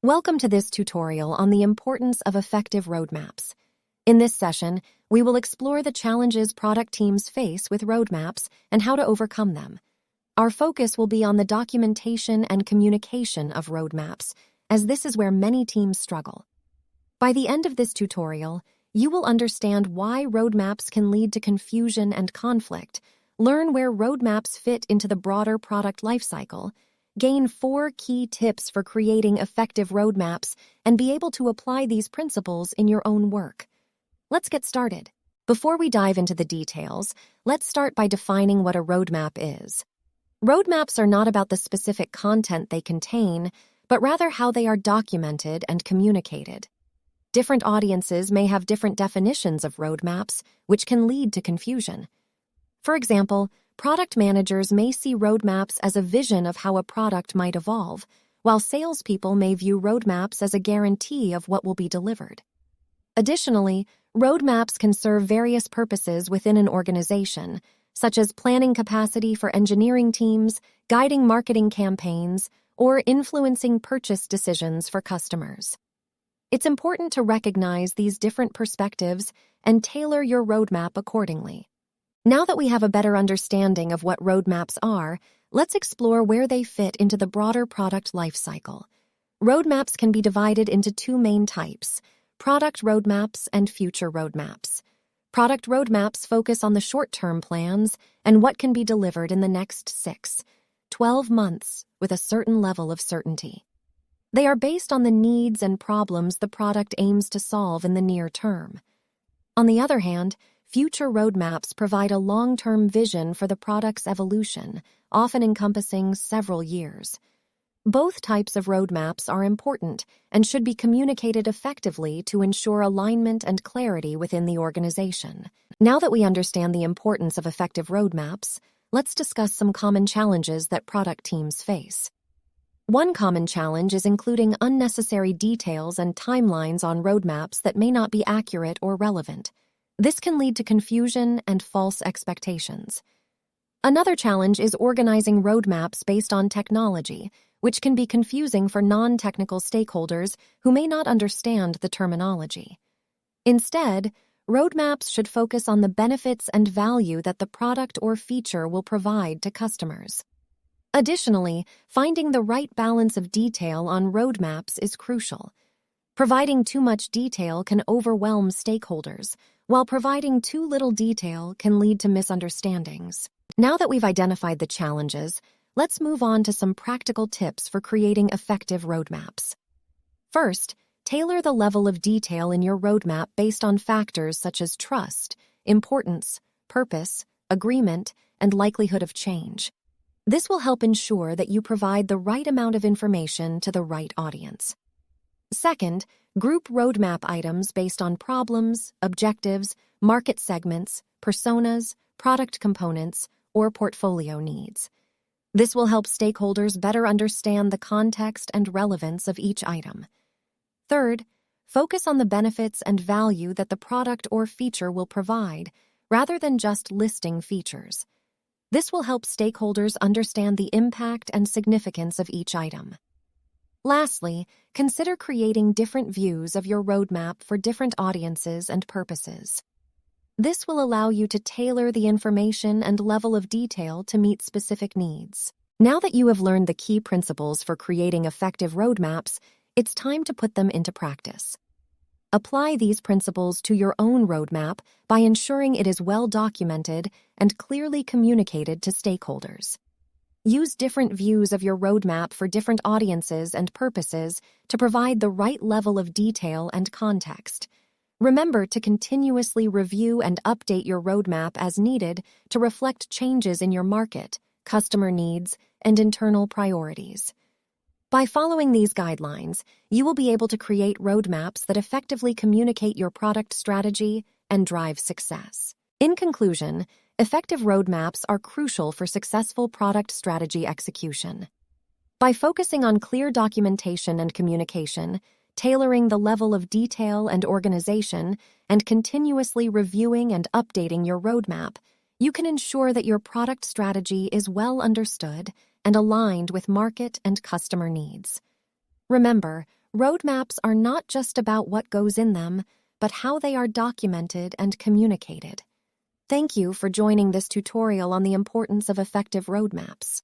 Welcome to this tutorial on the importance of effective roadmaps. In this session, we will explore the challenges product teams face with roadmaps and how to overcome them. Our focus will be on the documentation and communication of roadmaps, as this is where many teams struggle. By the end of this tutorial, you will understand why roadmaps can lead to confusion and conflict, learn where roadmaps fit into the broader product lifecycle, gain 4 key tips for creating effective roadmaps, and be able to apply these principles in your own work. Let's get started. Before we dive into the details, let's start by defining what a roadmap is. Roadmaps are not about the specific content they contain, but rather how they are documented and communicated. Different audiences may have different definitions of roadmaps, which can lead to confusion. For example, product managers may see roadmaps as a vision of how a product might evolve, while salespeople may view roadmaps as a guarantee of what will be delivered. Additionally, roadmaps can serve various purposes within an organization, such as planning capacity for engineering teams, guiding marketing campaigns, or influencing purchase decisions for customers. It's important to recognize these different perspectives and tailor your roadmap accordingly. Now that we have a better understanding of what roadmaps are, let's explore where they fit into the broader product lifecycle. Roadmaps can be divided into 2 main types: product roadmaps and future roadmaps. Product roadmaps focus on the short-term plans and what can be delivered in the next 6-12 months with a certain level of certainty. They are based on the needs and problems the product aims to solve in the near term. On the other hand, future roadmaps provide a long-term vision for the product's evolution, often encompassing several years. Both types of roadmaps are important and should be communicated effectively to ensure alignment and clarity within the organization. Now that we understand the importance of effective roadmaps, let's discuss some common challenges that product teams face. One common challenge is including unnecessary details and timelines on roadmaps that may not be accurate or relevant. This can lead to confusion and false expectations. Another challenge is organizing roadmaps based on technology, which can be confusing for non-technical stakeholders who may not understand the terminology. Instead, roadmaps should focus on the benefits and value that the product or feature will provide to customers. Additionally, finding the right balance of detail on roadmaps is crucial. Providing too much detail can overwhelm stakeholders, while providing too little detail can lead to misunderstandings. Now that we've identified the challenges, let's move on to some practical tips for creating effective roadmaps. First, tailor the level of detail in your roadmap based on factors such as trust, importance, purpose, agreement, and likelihood of change. This will help ensure that you provide the right amount of information to the right audience. Second, group roadmap items based on problems, objectives, market segments, personas, product components, or portfolio needs. This will help stakeholders better understand the context and relevance of each item. Third, focus on the benefits and value that the product or feature will provide, rather than just listing features. This will help stakeholders understand the impact and significance of each item. Lastly, consider creating different views of your roadmap for different audiences and purposes. This will allow you to tailor the information and level of detail to meet specific needs. Now that you have learned the key principles for creating effective roadmaps, it's time to put them into practice. Apply these principles to your own roadmap by ensuring it is well documented and clearly communicated to stakeholders. Use different views of your roadmap for different audiences and purposes to provide the right level of detail and context. Remember to continuously review and update your roadmap as needed to reflect changes in your market, customer needs, and internal priorities. By following these guidelines, you will be able to create roadmaps that effectively communicate your product strategy and drive success. In conclusion, effective roadmaps are crucial for successful product strategy execution. By focusing on clear documentation and communication, tailoring the level of detail and organization, and continuously reviewing and updating your roadmap, you can ensure that your product strategy is well understood and aligned with market and customer needs. Remember, roadmaps are not just about what goes in them, but how they are documented and communicated. Thank you for joining this tutorial on the importance of effective roadmaps.